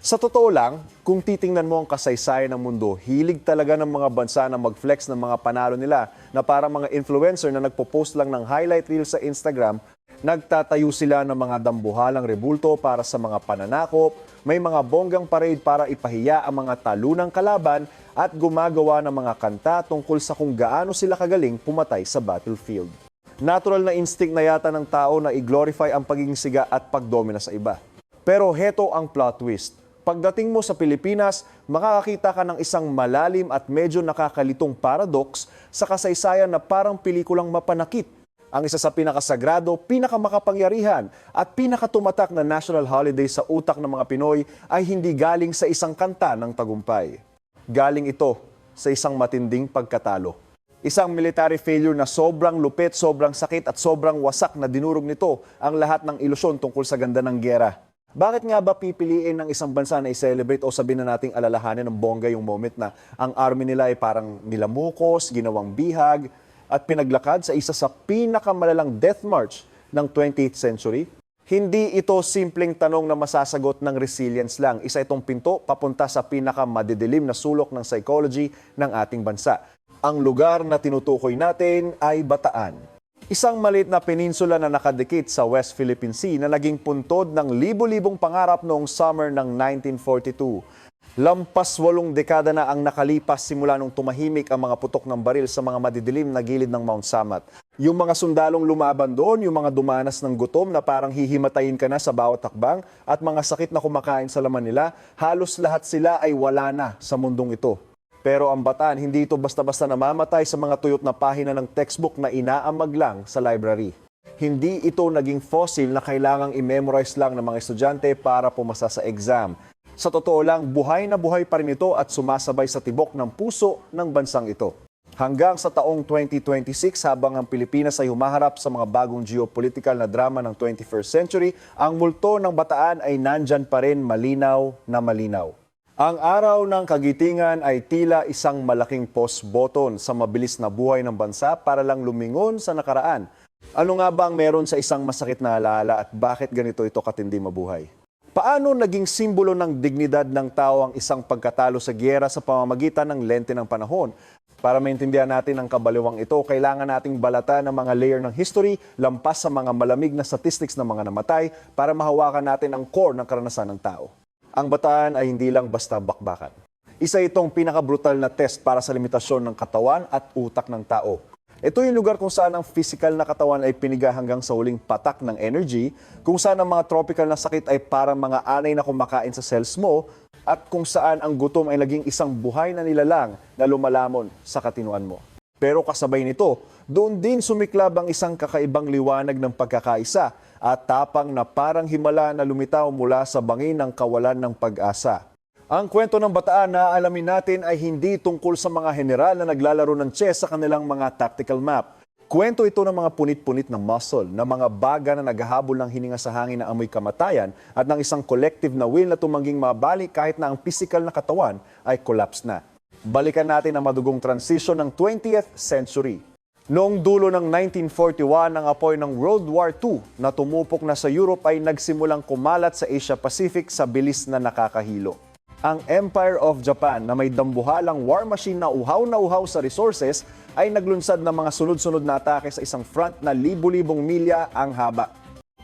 Sa totoo lang, kung titingnan mo ang kasaysayan ng mundo, hilig talaga ng mga bansa na mag-flex ng mga panalo nila na parang mga influencer na nagpo-post lang ng highlight reel sa Instagram, nagtatayo sila ng mga dambuhalang rebulto para sa mga pananakop, may mga bonggang parade para ipahiya ang mga talunang kalaban at gumagawa ng mga kanta tungkol sa kung gaano sila kagaling pumatay sa battlefield. Natural na instinct na yata ng tao na i-glorify ang pagiging siga at pagdomina sa iba. Pero heto ang plot twist. Pagdating mo sa Pilipinas, makakakita ka ng isang malalim at medyo nakakalitong paradox sa kasaysayan na parang pelikulang mapanakit. Ang isa sa pinakasagrado, pinakamakapangyarihan at pinakatumatak na national holiday sa utak ng mga Pinoy ay hindi galing sa isang kanta ng tagumpay. Galing ito sa isang matinding pagkatalo. Isang military failure na sobrang lupit, sobrang sakit at sobrang wasak na dinurog nito ang lahat ng ilusyon tungkol sa ganda ng giyera. Bakit nga ba pipiliin ng isang bansa na i-celebrate o sabihin na nating alalahanin ng bongga yung moment na ang army nila ay parang nilamukos, ginawang bihag, at pinaglakad sa isa sa pinakamalalang death march ng 20th century? Hindi ito simpleng tanong na masasagot ng resilience lang. Isa itong pinto papunta sa pinakamadidilim na sulok ng psychology ng ating bansa. Ang lugar na tinutukoy natin ay Bataan. Isang maliit na peninsula na nakadikit sa West Philippine Sea na naging puntod ng libo-libong pangarap noong summer ng 1942. Lampas 8 dekada na ang nakalipas simula nung tumahimik ang mga putok ng baril sa mga madidilim na gilid ng Mount Samat. Yung mga sundalong lumaban doon, yung mga dumanas ng gutom na parang hihimatayin ka na sa bawat takbang at mga sakit na kumakain sa laman nila, halos lahat sila ay wala na sa mundong ito. Pero ang Bataan, hindi ito basta-basta namamatay sa mga tuyot na pahina ng textbook na inaamag lang sa library. Hindi ito naging fossil na kailangang i-memorize lang ng mga estudyante para pumasa sa exam. Sa totoo lang, buhay na buhay pa rin ito at sumasabay sa tibok ng puso ng bansang ito. Hanggang sa taong 2026, habang ang Pilipinas ay humaharap sa mga bagong geopolitical na drama ng 21st century, ang multo ng Bataan ay nandyan pa rin malinaw na malinaw. Ang araw ng kagitingan ay tila isang malaking pause button sa mabilis na buhay ng bansa para lang lumingon sa nakaraan. Ano nga ba ang meron sa isang masakit na alaala at bakit ganito ito katindi mabuhay? Paano naging simbolo ng dignidad ng tao ang isang pagkatalo sa giyera sa pamamagitan ng lente ng panahon? Para maintindihan natin ang kabaliwang ito, kailangan nating balatan ng mga layer ng history, lampas sa mga malamig na statistics ng mga namatay para mahawakan natin ang core ng karanasan ng tao. Ang Bataan ay hindi lang basta bakbakan. Isa itong pinakabrutal na test para sa limitasyon ng katawan at utak ng tao. Ito yung lugar kung saan ang physical na katawan ay piniga hanggang sa huling patak ng energy, kung saan ang mga tropical na sakit ay parang mga anay na kumakain sa cells mo, at kung saan ang gutom ay naging isang buhay na nilalang na lumalamon sa katinuan mo. Pero kasabay nito, doon din sumiklab ang isang kakaibang liwanag ng pagkakaisa at tapang na parang himala na lumitaw mula sa bangin ng kawalan ng pag-asa. Ang kwento ng Bataan na alamin natin ay hindi tungkol sa mga general na naglalaro ng chess sa kanilang mga tactical map. Kwento ito ng mga punit-punit ng muscle, ng mga baga na naghahabol ng hininga sa hangin na amoy kamatayan at ng isang collective na will na tumangging mabalik kahit na ang physical na katawan ay collapse na. Balikan natin ang madugong transition ng 20th century. Noong dulo ng 1941, ang apoy ng World War II na tumupok na sa Europe ay nagsimulang kumalat sa Asia Pacific sa bilis na nakakahilo. Ang Empire of Japan na may dambuhalang war machine na uhaw sa resources ay naglunsad ng mga sunod-sunod na atake sa isang front na libu-libong milya ang haba.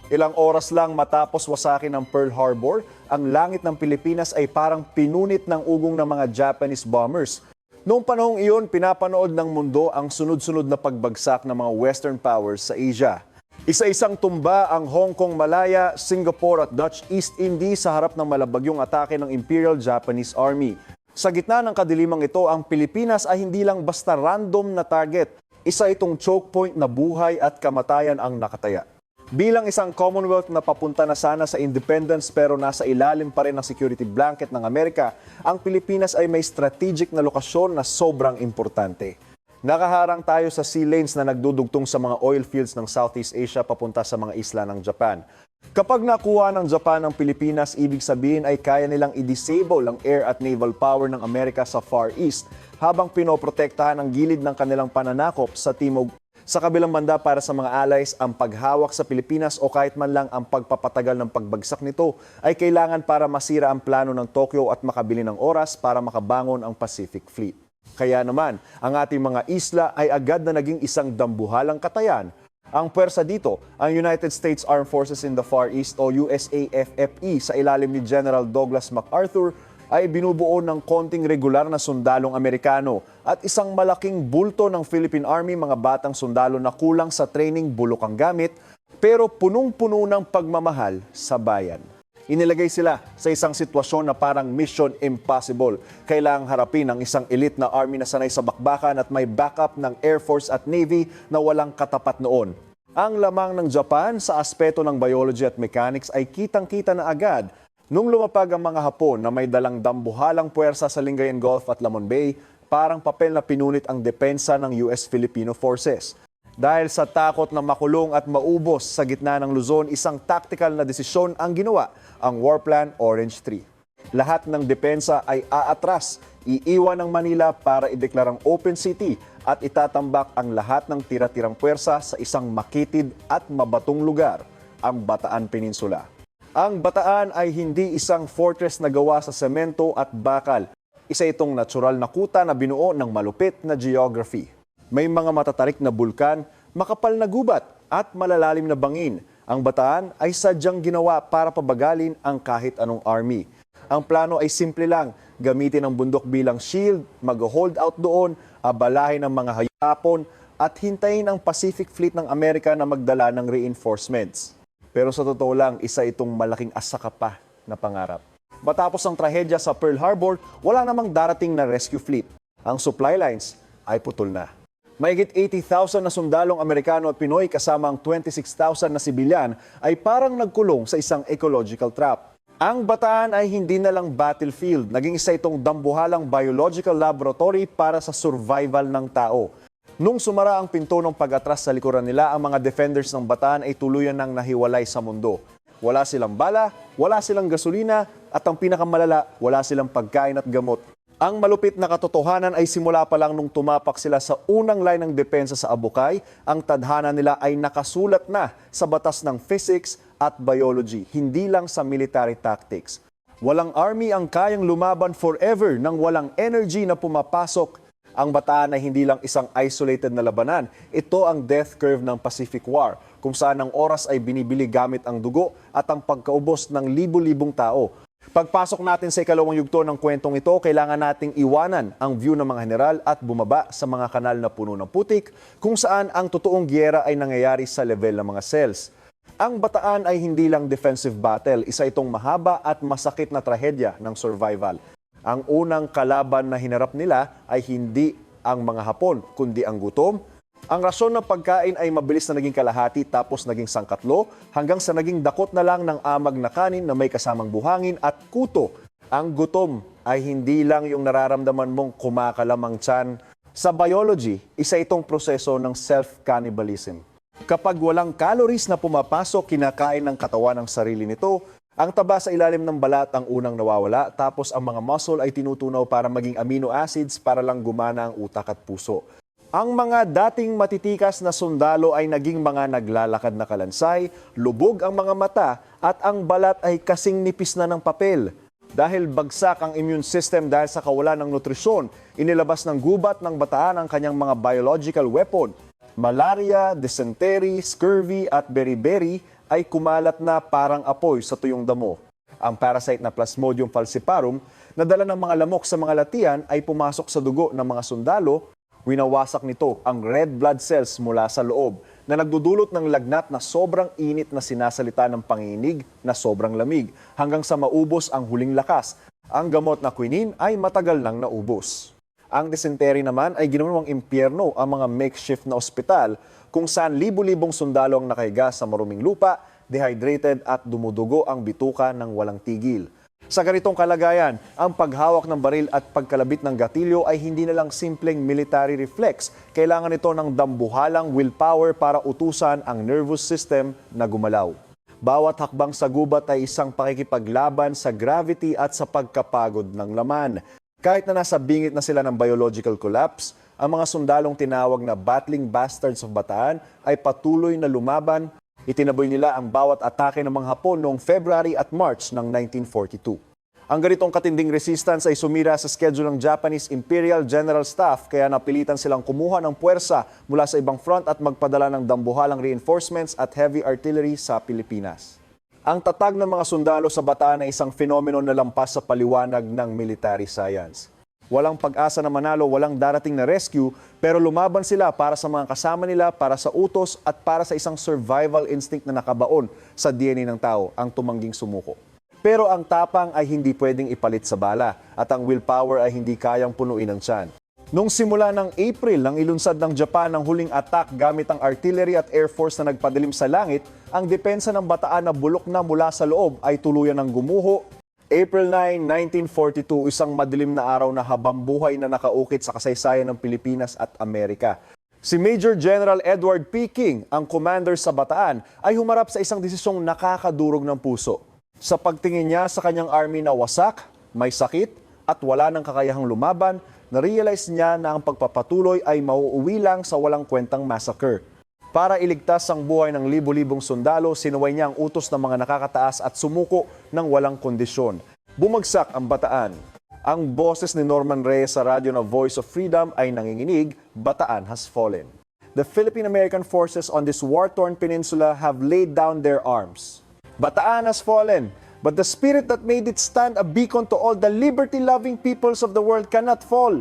Ilang oras lang matapos wasakin ng Pearl Harbor, ang langit ng Pilipinas ay parang pinunit ng ugong ng mga Japanese bombers. Noong panahong iyon, pinapanood ng mundo ang sunod-sunod na pagbagsak ng mga Western powers sa Asia. Isa-isang tumba ang Hong Kong, Malaya, Singapore at Dutch East Indies sa harap ng malabagyong atake ng Imperial Japanese Army. Sa gitna ng kadilimang ito, ang Pilipinas ay hindi lang basta random na target. Isa itong choke point na buhay at kamatayan ang nakataya. Bilang isang Commonwealth na papunta na sana sa independence pero nasa ilalim pa rin ng security blanket ng Amerika, ang Pilipinas ay may strategic na lokasyon na sobrang importante. Nakaharang tayo sa sea lanes na nagdudugtong sa mga oil fields ng Southeast Asia papunta sa mga isla ng Japan. Kapag nakuha ng Japan ang Pilipinas, ibig sabihin ay kaya nilang i-disable ang air at naval power ng Amerika sa Far East habang pinoprotektahan ang gilid ng kanilang pananakop sa timog. Sa kabilang banda para sa mga allies, ang paghawak sa Pilipinas o kahit man lang ang pagpapatagal ng pagbagsak nito ay kailangan para masira ang plano ng Tokyo at makabili ng oras para makabangon ang Pacific Fleet. Kaya naman, ang ating mga isla ay agad na naging isang dambuhalang katayan. Ang puwersa dito, ang United States Armed Forces in the Far East o USAFFE sa ilalim ni General Douglas MacArthur ay binubuo ng konting regular na sundalong Amerikano at isang malaking bulto ng Philippine Army, mga batang sundalo na kulang sa training, bulok ang gamit, pero punong-puno ng pagmamahal sa bayan. Inilagay sila sa isang sitwasyon na parang mission impossible. Kailangang harapin ang isang elite na army na sanay sa bakbakan at may backup ng Air Force at Navy na walang katapat noon. Ang lamang ng Japan sa aspeto ng biology at mechanics ay kitang-kita na agad nung lumapag ang mga Hapon na may dalang dambuhalang puwersa sa Lingayen Gulf at Lamon Bay, parang papel na pinunit ang depensa ng US-Filipino forces. Dahil sa takot na makulong at maubos sa gitna ng Luzon, isang tactical na desisyon ang ginawa, ang War Plan Orange 3. Lahat ng depensa ay aatras, iiwan ng Manila para ideklarang open city at itatambak ang lahat ng tira-tirang puwersa sa isang makitid at mabatong lugar, ang Bataan Peninsula. Ang Bataan ay hindi isang fortress na gawa sa semento at bakal. Isa itong natural na kuta na binuo ng malupit na geography. May mga matatarik na bulkan, makapal na gubat at malalalim na bangin. Ang Bataan ay sadyang ginawa para pabagalin ang kahit anong army. Ang plano ay simple lang, gamitin ang bundok bilang shield, mag-hold out doon, abalahin ang mga hayapon at hintayin ang Pacific Fleet ng Amerika na magdala ng reinforcements. Pero sa totoo lang, isa itong malaking asaka pa na pangarap. Matapos ang trahedya sa Pearl Harbor, wala namang darating na rescue fleet. Ang supply lines ay putol na. Mahigit 80,000 na sundalong Amerikano at Pinoy kasama ang 26,000 na sibilyan ay parang nagkulong sa isang ecological trap. Ang Bataan ay hindi na lang battlefield, naging isa itong dambuhalang biological laboratory para sa survival ng tao. Nung sumara ang pinto ng pag-atras sa likuran nila, ang mga defenders ng Bataan ay tuluyan ng nahiwalay sa mundo. Wala silang bala, wala silang gasolina, at ang pinakamalala, wala silang pagkain at gamot. Ang malupit na katotohanan ay simula pa lang nung tumapak sila sa unang line ng depensa sa Abukay, ang tadhana nila ay nakasulat na sa batas ng physics at biology, hindi lang sa military tactics. Walang army ang kayang lumaban forever nang walang energy na pumapasok. Ang Bataan ay hindi lang isang isolated na labanan. Ito ang death curve ng Pacific War, kung saan ang oras ay binibili gamit ang dugo at ang pagkaubos ng libu-libong tao. Pagpasok natin sa ikalawang yugto ng kwentong ito, kailangan nating iwanan ang view ng mga general at bumaba sa mga kanal na puno ng putik, kung saan ang totoong giyera ay nangyayari sa level ng mga cells. Ang Bataan ay hindi lang defensive battle, isa itong mahaba at masakit na trahedya ng survival. Ang unang kalaban na hinarap nila ay hindi ang mga Hapon, kundi ang gutom. Ang rasyon ng pagkain ay mabilis na naging kalahati tapos naging sangkatlo hanggang sa naging dakot na lang ng amag na kanin na may kasamang buhangin at kuto. Ang gutom ay hindi lang yung nararamdaman mong kumakalamang tiyan. Sa biology, isa itong proseso ng self-cannibalism. Kapag walang calories na pumapasok, kinakain ng katawan ng sarili nito. Ang taba sa ilalim ng balat ang unang nawawala, tapos ang mga muscle ay tinutunaw para maging amino acids para lang gumana ang utak at puso. Ang mga dating matitikas na sundalo ay naging mga naglalakad na kalansay, lubog ang mga mata at ang balat ay kasing nipis na ng papel. Dahil bagsak ang immune system dahil sa kawalan ng nutrisyon, inilabas ng gubat ng Bataan ang kanyang mga biological weapon. Malaria, dysentery, scurvy at beriberi ay kumalat na parang apoy sa tuyong damo. Ang parasite na Plasmodium falciparum na dala ng mga lamok sa mga latian ay pumasok sa dugo ng mga sundalo. Winawasak nito ang red blood cells mula sa loob na nagdudulot ng lagnat na sobrang init na sinasalita ng panginginig na sobrang lamig hanggang sa maubos ang huling lakas. Ang gamot na quinine ay matagal nang naubos. Ang dysentery naman ay ginawang impyerno ang mga makeshift na ospital kung saan libu-libong sundalo ang nakahiga sa maruming lupa, dehydrated at dumudugo ang bituka ng walang tigil. Sa ganitong kalagayan, ang paghawak ng baril at pagkalabit ng gatilyo ay hindi na lang simpleng military reflex. Kailangan ito ng dambuhalang willpower para utusan ang nervous system na gumalaw. Bawat hakbang sa gubat ay isang pakikipaglaban sa gravity at sa pagkapagod ng laman. Kahit na nasa bingit na sila ng biological collapse, ang mga sundalong tinawag na Battling Bastards of Bataan ay patuloy na lumaban. Itinaboy nila ang bawat atake ng mga Hapon noong February at March ng 1942. Ang ganitong katinding resistance ay sumira sa schedule ng Japanese Imperial General Staff kaya napilitan silang kumuha ng puwersa mula sa ibang front at magpadala ng dambuhalang reinforcements at heavy artillery sa Pilipinas. Ang tatag ng mga sundalo sa Bataan ay isang fenomeno na lampas sa paliwanag ng military science. Walang pag-asa na manalo, walang darating na rescue, pero lumaban sila para sa mga kasama nila, para sa utos at para sa isang survival instinct na nakabaon sa DNA ng tao, ang tumangging sumuko. Pero ang tapang ay hindi pwedeng ipalit sa bala at ang willpower ay hindi kayang punuin ang tiyan. Nung simula ng April nang ilunsad ng Japan ang huling attack gamit ang artillery at air force na nagpadilim sa langit, ang depensa ng Bataan na bulok na mula sa loob ay tuluyan ng gumuho. April 9, 1942, isang madilim na araw na habambuhay na nakaukit sa kasaysayan ng Pilipinas at Amerika. Si Major General Edward P. King, ang commander sa Bataan, ay humarap sa isang desisyong nakakadurog ng puso. Sa pagtingin niya sa kanyang army na wasak, may sakit, at wala ng kakayahang lumaban, na-realize niya na ang pagpapatuloy ay mauuwi lang sa walang kwentang massacre. Para iligtas ang buhay ng libo-libong sundalo, sinuway niya ang utos ng mga nakakataas at sumuko ng walang kondisyon. Bumagsak ang Bataan. Ang boses ni Norman Reyes sa radyo na Voice of Freedom ay nanginginig, Bataan has fallen. The Philippine-American forces on this war-torn peninsula have laid down their arms. Bataan has fallen, but the spirit that made it stand a beacon to all the liberty-loving peoples of the world cannot fall.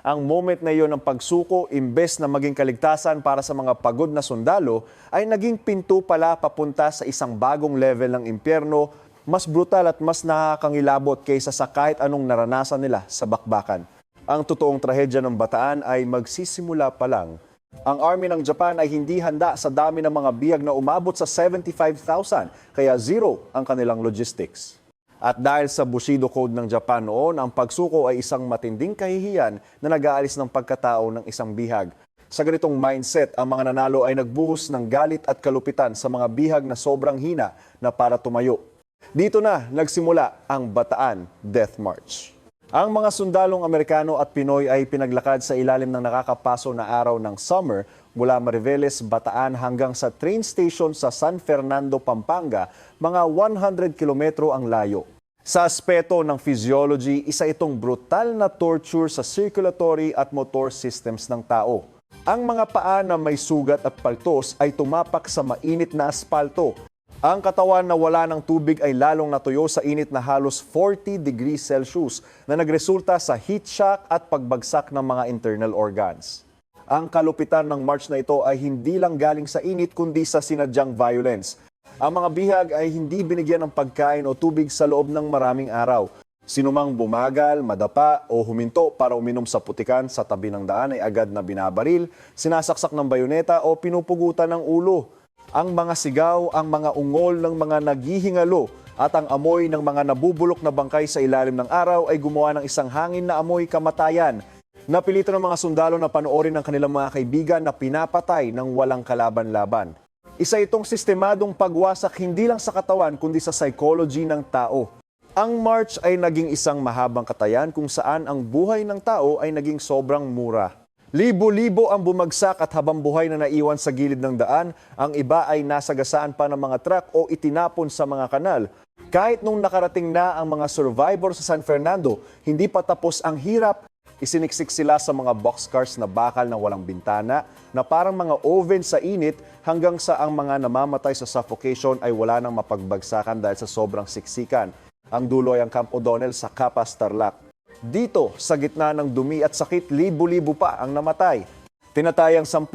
Ang moment na iyon ng pagsuko, imbes na maging kaligtasan para sa mga pagod na sundalo, ay naging pinto pala papunta sa isang bagong level ng impyerno, mas brutal at mas nakakangilabot kaysa sa kahit anong naranasan nila sa bakbakan. Ang totoong trahedya ng Bataan ay magsisimula pa lang. Ang army ng Japan ay hindi handa sa dami ng mga bihag na umabot sa 75,000, kaya zero ang kanilang logistics. At dahil sa Bushido Code ng Japan noon, ang pagsuko ay isang matinding kahihiyan na nag-aalis ng pagkatao ng isang bihag. Sa ganitong mindset, ang mga nanalo ay nagbuhos ng galit at kalupitan sa mga bihag na sobrang hina na para tumayo. Dito na nagsimula ang Bataan Death March. Ang mga sundalong Amerikano at Pinoy ay pinaglakad sa ilalim ng nakakapaso na araw ng summer mula Mariveles, Bataan hanggang sa train station sa San Fernando, Pampanga, mga 100 kilometro ang layo. Sa aspeto ng physiology, isa itong brutal na torture sa circulatory at motor systems ng tao. Ang mga paa na may sugat at paltos ay tumapak sa mainit na aspalto. Ang katawan na wala ng tubig ay lalong natuyo sa init na halos 40 degrees Celsius na nagresulta sa heat shock at pagbagsak ng mga internal organs. Ang kalupitan ng march na ito ay hindi lang galing sa init kundi sa sinadyang violence. Ang mga bihag ay hindi binigyan ng pagkain o tubig sa loob ng maraming araw. Sinumang bumagal, madapa o huminto para uminom sa putikan sa tabi ng daan ay agad na binabaril, sinasaksak ng bayoneta o pinupugutan ng ulo. Ang mga sigaw, ang mga ungol ng mga naghihingalo at ang amoy ng mga nabubulok na bangkay sa ilalim ng araw ay gumawa ng isang hangin na amoy kamatayan. Napilitan ng mga sundalo na panoorin ng kanilang mga kaibigan na pinapatay ng walang kalaban-laban. Isa itong sistemadong pagwasak hindi lang sa katawan kundi sa psychology ng tao. Ang march ay naging isang mahabang katayan kung saan ang buhay ng tao ay naging sobrang mura. Libo-libo ang bumagsak at habang buhay na naiwan sa gilid ng daan, ang iba ay nasagasaan pa ng mga truck o itinapon sa mga kanal. Kahit nung nakarating na ang mga survivor sa San Fernando, hindi pa tapos ang hirap. Isiniksik sila sa mga boxcars na bakal na walang bintana, na parang mga oven sa init hanggang sa ang mga namamatay sa suffocation ay wala nang mapagbagsakan dahil sa sobrang siksikan. Ang dulo ay ang Camp O'Donnell sa Capas, Tarlac. Dito, sa gitna ng dumi at sakit, libo-libo pa ang namatay. Tinatayang 10,000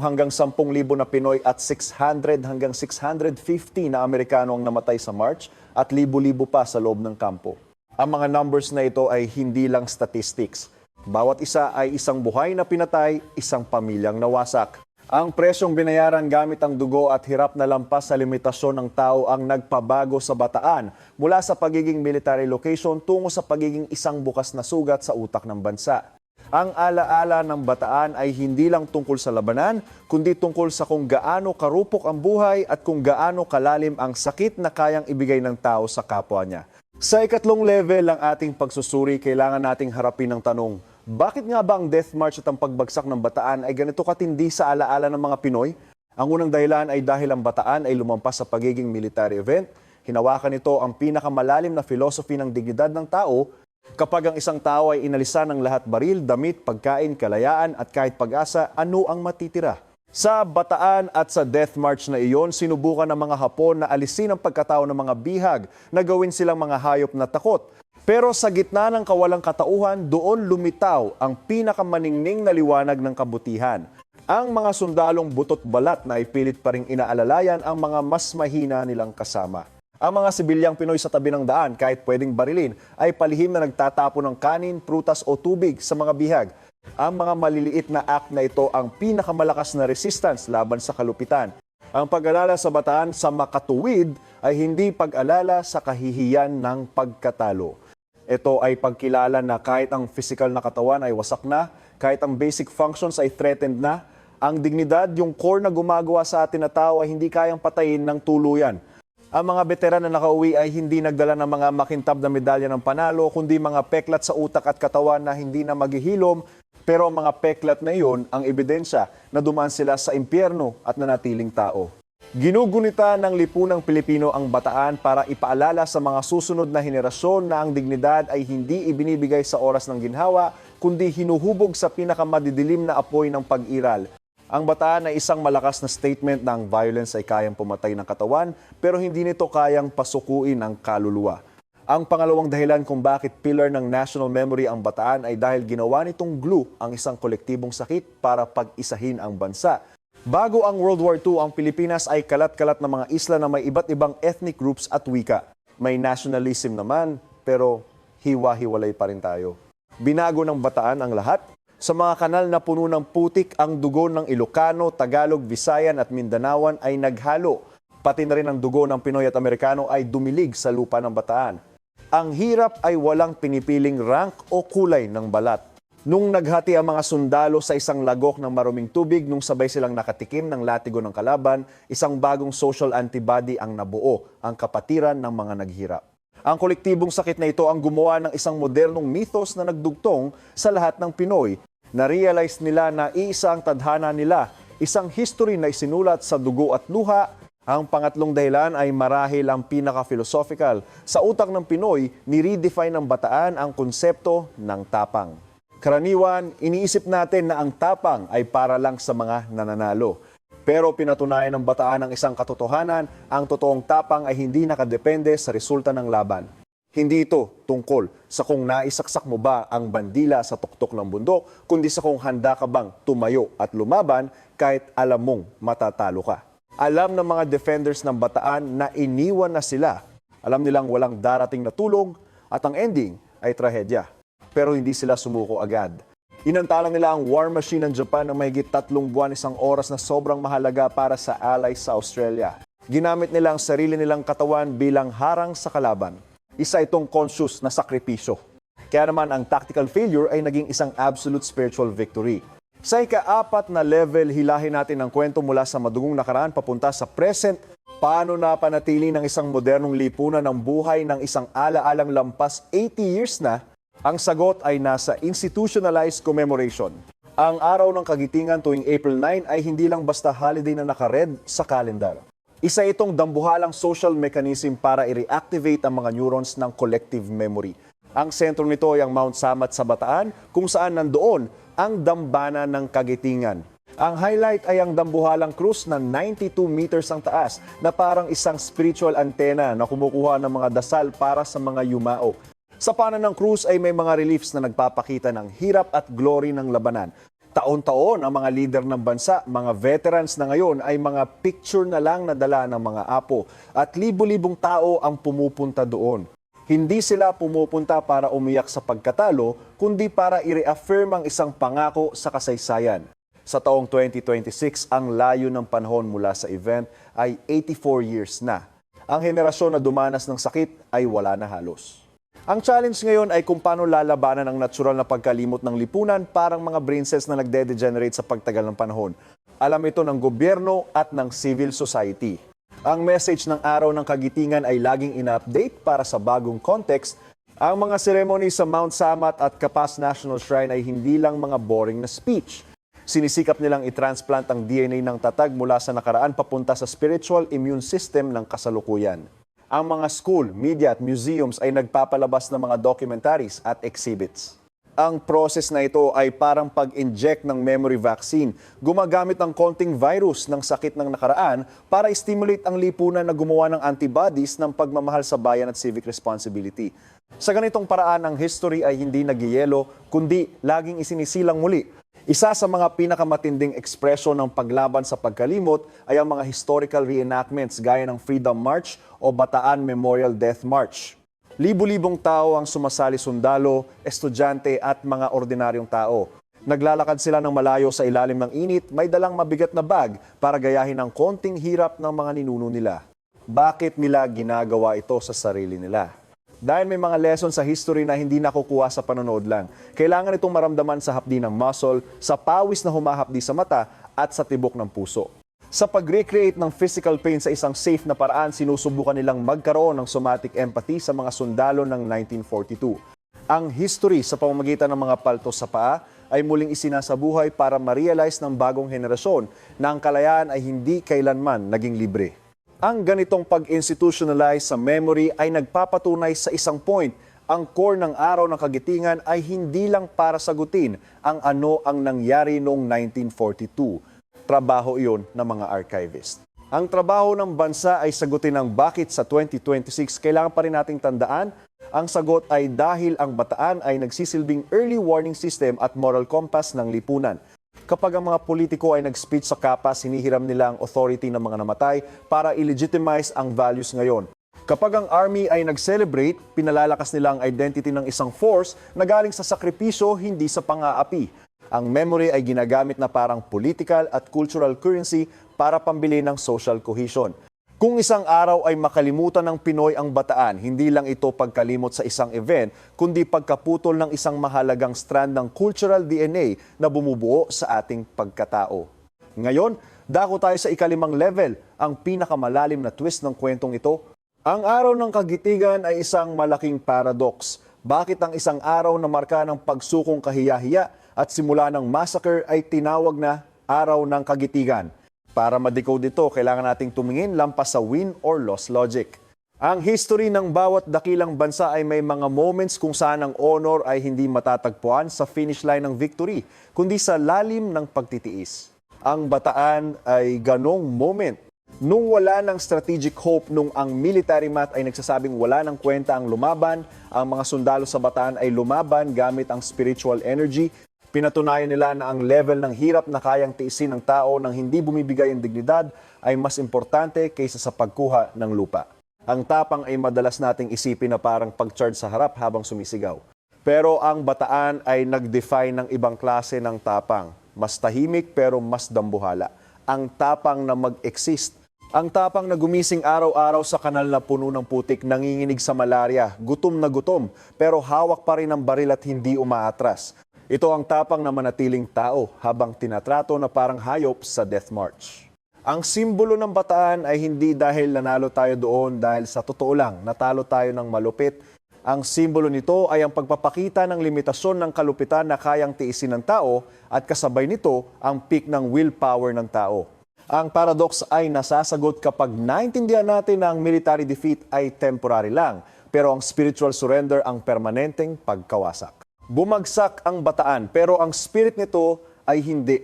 hanggang 10,000 na Pinoy at 600 hanggang 650 na Amerikano ang namatay sa march at libo-libo pa sa loob ng kampo. Ang mga numbers na ito ay hindi lang statistics. Bawat isa ay isang buhay na pinatay, isang pamilyang nawasak. Ang presyong binayaran gamit ang dugo at hirap na lampas sa limitasyon ng tao ang nagpabago sa Bataan mula sa pagiging military location tungo sa pagiging isang bukas na sugat sa utak ng bansa. Ang alaala ng Bataan ay hindi lang tungkol sa labanan, kundi tungkol sa kung gaano karupok ang buhay at kung gaano kalalim ang sakit na kayang ibigay ng tao sa kapwa niya. Sa ikatlong level ng ating pagsusuri, kailangan nating harapin ang tanong, Bakit nga ba ang death march at ang pagbagsak ng Bataan ay ganito katindi sa alaala ng mga Pinoy? Ang unang dahilan ay dahil ang Bataan ay lumampas sa pagiging military event. Hinawakan nito ang pinakamalalim na philosophy ng dignidad ng tao kapag ang isang tao ay inalisan ng lahat baril, damit, pagkain, kalayaan at kahit pag-asa, ano ang matitira? Sa Bataan at sa death march na iyon, sinubukan ng mga Hapon na alisin ang pagkatao ng mga bihag na gawin silang mga hayop na takot. Pero sa gitna ng kawalang katauhan, doon lumitaw ang pinakamaningning na liwanag ng kabutihan. Ang mga sundalong butot balat na ipilit pa ring inaalalayan ang mga mas mahina nilang kasama. Ang mga sibilyang Pinoy sa tabi ng daan, kahit pwedeng barilin, ay palihim na nagtatapon ng kanin, prutas o tubig sa mga bihag. Ang mga maliliit na act na ito ang pinakamalakas na resistance laban sa kalupitan. Ang pag-alala sa Bataan sa makatuwid ay hindi pag-alala sa kahihiyan ng pagkatalo. Ito ay pagkilala na kahit ang physical na katawan ay wasak na, kahit ang basic functions ay threatened na, ang dignidad, yung core na gumagawa sa atin na tao ay hindi kayang patayin ng tuluyan. Ang mga veteran na nakauwi ay hindi nagdala ng mga makintab na medalya ng panalo, kundi mga peklat sa utak at katawan na hindi na maghihilom, pero ang mga peklat na iyon ang ebidensya na dumaan sila sa impyerno at nanatiling tao. Ginugunita ng lipunang Pilipino ang Bataan para ipaalala sa mga susunod na henerasyon na ang dignidad ay hindi ibinibigay sa oras ng ginhawa, kundi hinuhubog sa pinakamadidilim na apoy ng pag-iral. Ang Bataan ay isang malakas na statement na ang violence ay kayang pumatay ng katawan, pero hindi nito kayang pasukuin ang kaluluwa. Ang pangalawang dahilan kung bakit pillar ng national memory ang Bataan ay dahil ginawa nitong glue ang isang kolektibong sakit para pag-isahin ang bansa. Bago ang World War II, ang Pilipinas ay kalat-kalat na mga isla na may iba't ibang ethnic groups at wika. May nationalism naman, pero hiwa-hiwalay pa rin tayo. Binago ng Bataan ang lahat. Sa mga kanal na puno ng putik, ang dugo ng Ilocano, Tagalog, Visayan at Mindanaoan ay naghalo. Pati na rin ang dugo ng Pinoy at Amerikano ay dumilig sa lupa ng Bataan. Ang hirap ay walang pinipiling rank o kulay ng balat. Nung naghati ang mga sundalo sa isang lagok ng maruming tubig, nung sabay silang nakatikim ng latigo ng kalaban, isang bagong social antibody ang nabuo, ang kapatiran ng mga naghirap. Ang kolektibong sakit na ito ang gumawa ng isang modernong mythos na nagdugtong sa lahat ng Pinoy. Na-realize nila na iisa ang tadhana nila, isang history na isinulat sa dugo at luha. Ang pangatlong dahilan ay marahil ang pinaka-philosophical. Sa utak ng Pinoy, ni-redefine ng Bataan ang konsepto ng tapang. Karaniwan, iniisip natin na ang tapang ay para lang sa mga nananalo. Pero pinatunayan ng Bataan ang isang katotohanan, ang totoong tapang ay hindi nakadepende sa resulta ng laban. Hindi ito tungkol sa kung naisaksak mo ba ang bandila sa tuktok ng bundok, kundi sa kung handa ka bang tumayo at lumaban kahit alam mong matatalo ka. Alam ng mga defenders ng Bataan na iniwan na sila. Alam nilang walang darating na tulong at ang ending ay trahedya. Pero hindi sila sumuko agad. Inantalang nila ang war machine ng Japan na mahigit 3 buwan, 1 oras na sobrang mahalaga para sa allies sa Australia. Ginamit nila ang sarili nilang katawan bilang harang sa kalaban. Isa itong conscious na sakripisyo. Kaya naman ang tactical failure ay naging isang absolute spiritual victory. Sa ika-4 na level, hilahin natin ang kwento mula sa madugong nakaraan papunta sa present. Paano napanatili ng isang modernong lipunan ng buhay ng isang ala-alang lampas 80 years na? Ang sagot ay nasa institutionalized commemoration. Ang araw ng kagitingan tuwing April 9 ay hindi lang basta holiday na nakared sa kalendar. Isa itong dambuhalang social mechanism para i-reactivate ang mga neurons ng collective memory. Ang sentro nito ay ang Mount Samat sa Bataan, kung saan nandoon ang dambana ng kagitingan. Ang highlight ay ang dambuhalang krus na 92 meters ang taas na parang isang spiritual antenna na kumukuha ng mga dasal para sa mga yumao. Sa panan ng krus ay may mga reliefs na nagpapakita ng hirap at glory ng labanan. Taon-taon ang mga leader ng bansa, mga veterans na ngayon ay mga picture na lang na dala ng mga apo at libo-libong tao ang pumupunta doon. Hindi sila pumupunta para umiyak sa pagkatalo, kundi para i-reaffirm ang isang pangako sa kasaysayan. Sa taong 2026, ang layo ng panahon mula sa event ay 84 years na. Ang henerasyon na dumanas ng sakit ay wala na halos. Ang challenge ngayon ay kung paano lalabanan ang natural na pagkalimot ng lipunan parang mga brain cells na nagde-degenerate sa pagtagal ng panahon. Alam ito ng gobyerno at ng civil society. Ang message ng araw ng kagitingan ay laging ina-update para sa bagong context. Ang mga seremony sa Mount Samat at Capas National Shrine ay hindi lang mga boring na speech. Sinisikap nilang i-transplant ang DNA ng tatag mula sa nakaraan papunta sa spiritual immune system ng kasalukuyan. Ang mga school, media at museums ay nagpapalabas ng mga documentaries at exhibits. Ang process na ito ay parang pag-inject ng memory vaccine. Gumagamit ng konting virus ng sakit ng nakaraan para stimulate ang lipunan na gumawa ng antibodies ng pagmamahal sa bayan at civic responsibility. Sa ganitong paraan, ang history ay hindi nagyayelo, kundi laging isinisilang muli. Isa sa mga pinakamatinding ekspresyon ng paglaban sa pagkalimot ay ang mga historical reenactments gaya ng Freedom March o Bataan Memorial Death March. Libu-libong tao ang sumasali, sundalo, estudyante at mga ordinaryong tao. Naglalakad sila ng malayo sa ilalim ng init, may dalang mabigat na bag para gayahin ang konting hirap ng mga ninuno nila. Bakit nila ginagawa ito sa sarili nila? Dahil may mga lesson sa history na hindi nakukuha sa panonood lang. Kailangan itong maramdaman sa hapdi ng muscle, sa pawis na humahapdi sa mata at sa tibok ng puso. Sa pag-recreate ng physical pain sa isang safe na paraan, sinusubukan nilang magkaroon ng somatic empathy sa mga sundalo ng 1942. Ang history sa pamamagitan ng mga palto sa paa ay muling isinasabuhay para ma-realize ng bagong henerasyon na ang kalayaan ay hindi kailanman naging libre. Ang ganitong pag-institutionalize sa memory ay nagpapatunay sa isang point. Ang core ng araw ng kagitingan ay hindi lang para sagutin ang ano ang nangyari noong 1942. Trabaho iyon ng mga archivist. Ang trabaho ng bansa ay sagutin ang bakit sa 2026 kailangan pa rin nating tandaan. Ang sagot ay dahil ang Bataan ay nagsisilbing early warning system at moral compass ng lipunan. Kapag ang mga politiko ay nag-speech sa Capas, hinihiram nila ang authority ng mga namatay para i-legitimize ang values ngayon. Kapag ang army ay nag-celebrate, pinalalakas nila ang identity ng isang force na galing sa sakripisyo, hindi sa pang-aapi. Ang memory ay ginagamit na parang political at cultural currency para pambili ng social cohesion. Kung isang araw ay makalimutan ng Pinoy ang Bataan, hindi lang ito pagkalimot sa isang event, kundi pagkaputol ng isang mahalagang strand ng cultural DNA na bumubuo sa ating pagkatao. Ngayon, dako tayo sa ikalimang level, ang pinakamalalim na twist ng kwentong ito. Ang araw ng Kagitigan ay isang malaking paradox. Bakit ang isang araw na marka ng pagsukong kahiya-hiya at simula ng massacre ay tinawag na Araw ng Kagitigan? Para ma-decode ito, kailangan nating tumingin lampas sa win or loss logic. Ang history ng bawat dakilang bansa ay may mga moments kung saan ang honor ay hindi matatagpuan sa finish line ng victory, kundi sa lalim ng pagtitiis. Ang Bataan ay ganong moment. Nung wala ng strategic hope, nung ang military math ay nagsasabing wala ng kwenta ang lumaban, ang mga sundalo sa Bataan ay lumaban gamit ang spiritual energy. Pinatunayan nila na ang level ng hirap na kayang tiisin ng tao nang hindi bumibigay ang dignidad ay mas importante kaysa sa pagkuha ng lupa. Ang tapang ay madalas nating isipin na parang pag-charge sa harap habang sumisigaw. Pero ang Bataan ay nag-define ng ibang klase ng tapang. Mas tahimik pero mas dambuhala. Ang tapang na mag-exist. Ang tapang na gumising araw-araw sa kanal na puno ng putik, nanginginig sa malaria, gutom na gutom, pero hawak pa rin ang baril at hindi umaatras. Ito ang tapang na manatiling tao habang tinatrato na parang hayop sa death march. Ang simbolo ng Bataan ay hindi dahil nanalo tayo doon, dahil sa totoo lang, natalo tayo ng malupit. Ang simbolo nito ay ang pagpapakita ng limitasyon ng kalupitan na kayang tiisin ng tao at kasabay nito ang peak ng willpower ng tao. Ang paradox ay nasasagot kapag naintindihan natin na ang military defeat ay temporary lang, pero ang spiritual surrender ang permanenteng pagkawasak. Bumagsak ang Bataan, pero ang spirit nito ay hindi.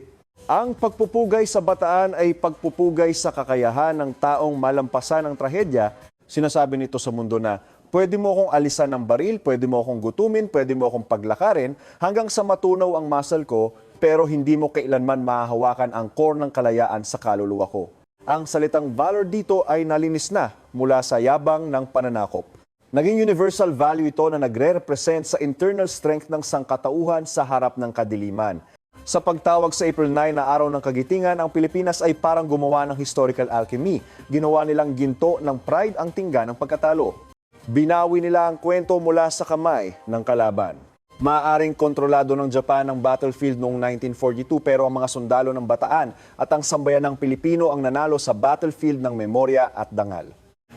Ang pagpupugay sa Bataan ay pagpupugay sa kakayahan ng taong malampasan ang trahedya. Sinasabi nito sa mundo na, pwede mo akong alisan ng baril, pwede mo akong gutumin, pwede mo akong paglakarin, hanggang sa matunaw ang muscle ko, pero hindi mo kailanman mahahawakan ang core ng kalayaan sa kaluluwa ko. Ang salitang valor dito ay nalinis na mula sa yabang ng pananakop. Naging universal value ito na nagre-represent sa internal strength ng sangkatauhan sa harap ng kadiliman. Sa pagtawag sa April 9 na Araw ng Kagitingan, ang Pilipinas ay parang gumawa ng historical alchemy. Ginawa nilang ginto ng pride ang tingga ng pagkatalo. Binawi nila ang kwento mula sa kamay ng kalaban. Maaaring kontrolado ng Japan ang battlefield noong 1942, pero ang mga sundalo ng Bataan at ang sambayanang Pilipino ang nanalo sa battlefield ng memorya at dangal.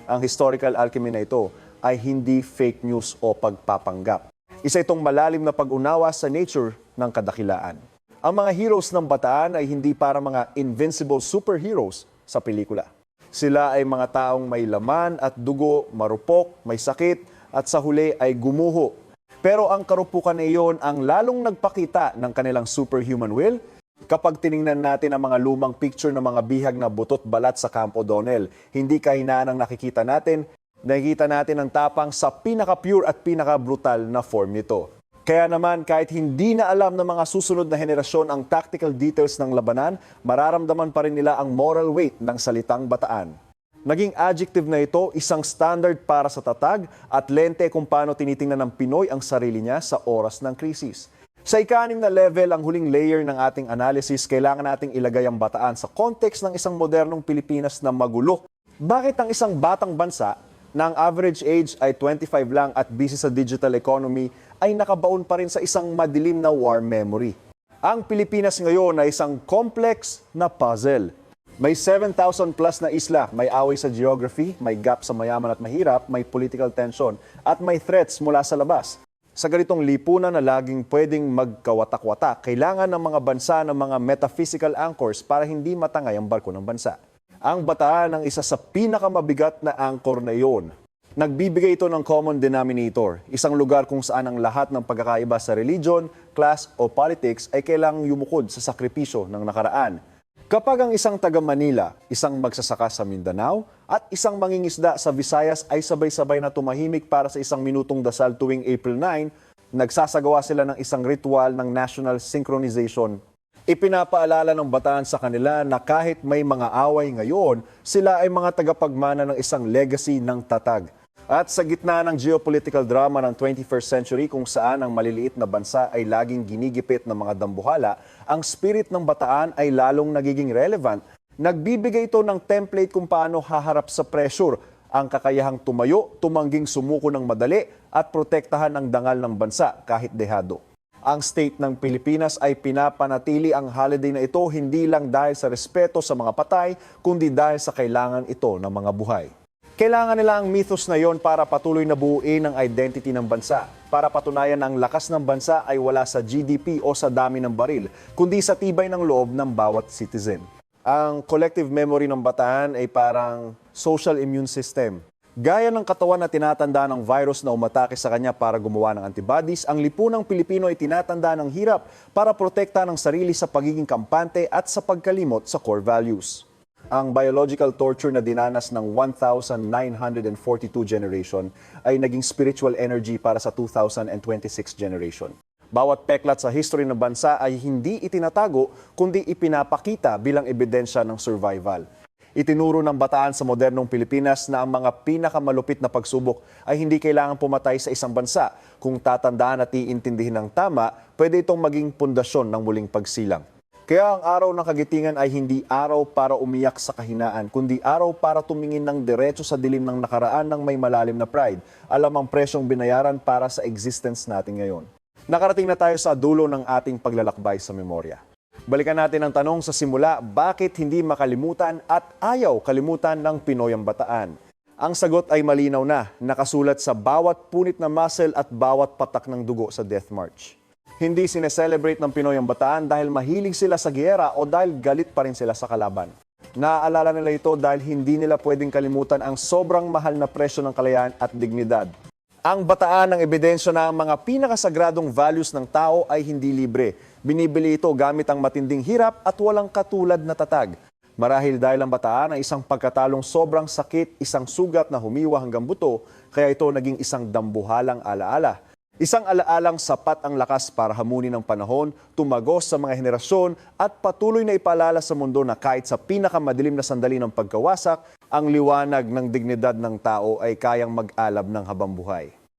Ang historical alchemy na ito ay hindi fake news o pagpapanggap. Isa itong malalim na pag-unawa sa nature ng kadakilaan. Ang mga heroes ng Bataan ay hindi para mga invincible superheroes sa pelikula. Sila ay mga taong may laman at dugo, marupok, may sakit, at sa huli ay gumuho. Pero ang karupukan na iyon ang lalong nagpakita ng kanilang superhuman will kapag tiningnan natin ang mga lumang picture ng mga bihag na butot balat sa Camp O'Donnell. Hindi kahinaan ang nakikita natin ang tapang sa pinaka-pure at pinaka-brutal na form nito. Kaya naman kahit hindi na alam ng mga susunod na henerasyon ang tactical details ng labanan, mararamdaman pa rin nila ang moral weight ng salitang Bataan. Naging adjective na ito, isang standard para sa tatag at lente kung paano tinitingnan ng Pinoy ang sarili niya sa oras ng krisis. Sa ika-6 na level, ang huling layer ng ating analysis, kailangan nating ilagay ang Bataan sa context ng isang modernong Pilipinas na magulo. Bakit ang isang batang bansa na ang average age ay 25 lang at busy sa digital economy ay nakabaon pa rin sa isang madilim na war memory? Ang Pilipinas ngayon ay isang complex na puzzle. May 7,000 plus na isla, may away sa geography, may gap sa mayaman at mahirap, may political tension, at may threats mula sa labas. Sa ganitong lipunan na laging pwedeng magkawatak-watak, kailangan ng mga bansa ng mga metaphysical anchors para hindi matangay ang barko ng bansa. Ang Bataan ang isa sa pinakamabigat na anchor na iyon. Nagbibigay ito ng common denominator, isang lugar kung saan ang lahat ng pagkakaiba sa religion, class o politics ay kailangang yumukod sa sakripisyo ng nakaraan. Kapag ang isang taga Manila, isang magsasaka sa Mindanao, at isang mangingisda sa Visayas ay sabay-sabay na tumahimik para sa isang minutong dasal tuwing April 9, nagsasagawa sila ng isang ritual ng national synchronization. Ipinapaalala ng Bataan sa kanila na kahit may mga away ngayon, sila ay mga tagapagmana ng isang legacy ng tatag. At sa gitna ng geopolitical drama ng 21st century kung saan ang maliliit na bansa ay laging ginigipit ng mga dambuhala, ang spirit ng Bataan ay lalong nagiging relevant. Nagbibigay ito ng template kung paano haharap sa pressure, ang kakayahang tumayo, tumangging sumuko ng madali at protektahan ang dangal ng bansa kahit dehado. Ang state ng Pilipinas ay pinapanatili ang holiday na ito hindi lang dahil sa respeto sa mga patay, kundi dahil sa kailangan ito ng mga buhay. Kailangan nila ang mythos na yon para patuloy na buuin ang identity ng bansa, para patunayan na ang lakas ng bansa ay wala sa GDP o sa dami ng baril, kundi sa tibay ng loob ng bawat citizen. Ang collective memory ng Bataan ay parang social immune system. Gaya ng katawan na tinatanda ng virus na umatake sa kanya para gumawa ng antibodies, ang lipunang Pilipino ay tinatanda ng hirap para protekta ng sarili sa pagiging kampante at sa pagkalimot sa core values. Ang biological torture na dinanas ng 1942 generation ay naging spiritual energy para sa 2026 generation. Bawat peklat sa history ng bansa ay hindi itinatago kundi ipinapakita bilang ebidensya ng survival. Itinuro ng Bataan sa modernong Pilipinas na ang mga pinakamalupit na pagsubok ay hindi kailangan pumatay sa isang bansa. Kung tatandaan at iintindihin ng tama, pwede itong maging pundasyon ng muling pagsilang. Kaya ang araw ng kagitingan ay hindi araw para umiyak sa kahinaan, kundi araw para tumingin ng diretso sa dilim ng nakaraan ng may malalim na pride. Alam ang presyong binayaran para sa existence natin ngayon. Nakarating na tayo sa dulo ng ating paglalakbay sa memorya. Balikan natin ang tanong sa simula, bakit hindi makalimutan at ayaw kalimutan ng Pinoy ang Bataan? Ang sagot ay malinaw na, nakasulat sa bawat punit na muscle at bawat patak ng dugo sa Death March. Hindi sineselebrate ng Pinoy ang Bataan dahil mahilig sila sa giyera o dahil galit pa rin sila sa kalaban. Naaalala nila ito dahil hindi nila pwedeng kalimutan ang sobrang mahal na presyo ng kalayaan at dignidad. Ang Bataan ang ebidensya na ang mga pinakasagradong values ng tao ay hindi libre. Binibili ito gamit ang matinding hirap at walang katulad na tatag. Marahil dahil ang Bataan ay isang pagkatalong sobrang sakit, isang sugat na humiwa hanggang buto, kaya ito naging isang dambuhalang alaala. Isang alaalang sapat ang lakas para hamunin ng panahon, tumagos sa mga henerasyon at patuloy na ipaalala sa mundo na kahit sa pinakamadilim na sandali ng pagkawasak, ang liwanag ng dignidad ng tao ay kayang mag-alab ng habambuhay.